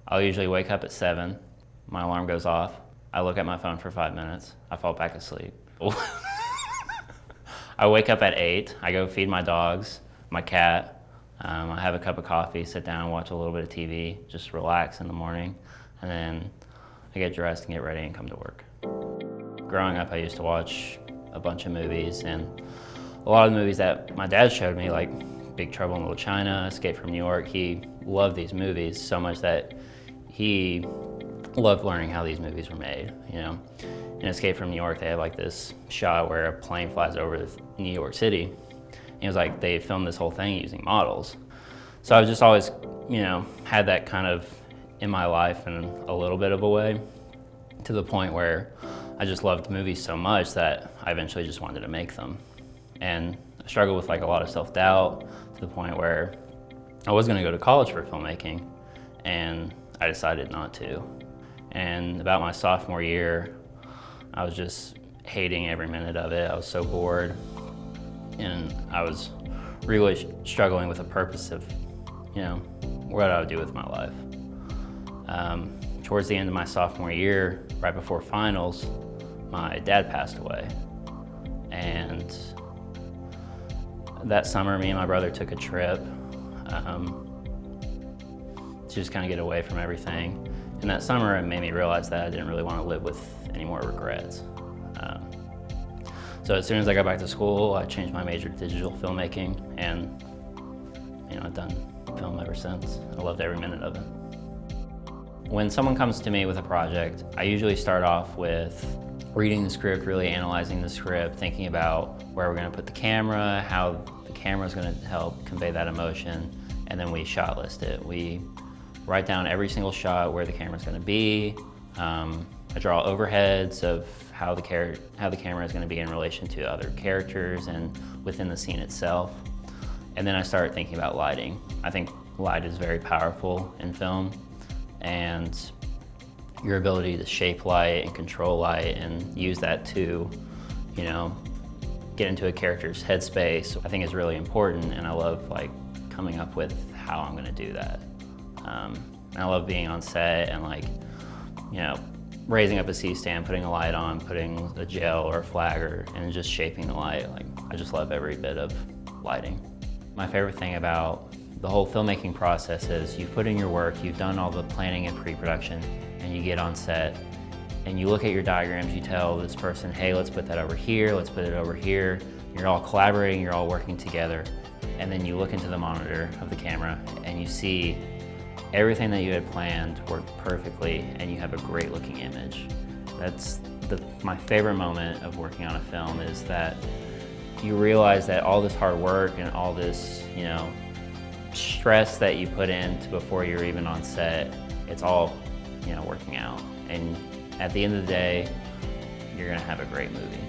I'll usually wake up at 7, my alarm goes off, I look at my phone for 5 minutes, I fall back asleep. I wake up at 8, I go feed my dogs, my cat, I have a cup of coffee, sit down, watch a little bit of TV, just relax in the morning, and then I get dressed and get ready and come to work. Growing up, I used to watch a bunch of movies, and a lot of the movies that my dad showed me, like Big Trouble in Little China, Escape from New York, he loved these movies so much that he loved learning how these movies were made, you know. In Escape from New York, they had like this shot where a plane flies over New York City. And it was like they filmed this whole thing using models. So I've just always, you know, had that kind of in my life in a little bit of a way, to the point where I just loved movies so much that I eventually just wanted to make them. And I struggled with like a lot of self-doubt to the point where I was gonna go to college for filmmaking, and I decided not to. And about my sophomore year, I was just hating every minute of it. I was so bored, and I was really struggling with a purpose of, you know, what I would do with my life. Towards the end of my sophomore year, right before finals, my dad passed away. And that summer, me and my brother took a trip to just kind of get away from everything. And that summer, it made me realize that I didn't really want to live with any more regrets. So as soon as I got back to school, I changed my major to digital filmmaking, and you know, I've done film ever since. I loved every minute of it. When someone comes to me with a project, I usually start off with reading the script, really analyzing the script, thinking about where we're going to put the camera, how the camera is going to help convey that emotion, and then we shot list it. We write down every single shot, where the camera is going to be. I draw overheads of how the camera is going to be in relation to other characters and within the scene itself. And then I start thinking about lighting. I think light is very powerful in film, and your ability to shape light and control light and use that to, you know, get into a character's headspace, I think is really important, and I love like coming up with how I'm gonna do that. And I love being on set and like, you know, raising up a C-stand, putting a light on, putting a gel or a flagger, and just shaping the light. Like, I just love every bit of lighting. My favorite thing about the whole filmmaking process is you've put in your work, you've done all the planning and pre-production, and you get on set, and you look at your diagrams, you tell this person, hey, let's put that over here, let's put it over here. You're all collaborating, you're all working together, and then you look into the monitor of the camera, and you see everything that you had planned worked perfectly, and you have a great looking image. That's my favorite moment of working on a film, is that you realize that all this hard work and all this, you know, stress that you put into before you're even on set, it's all, you know, working out. And at the end of the day, you're gonna have a great movie.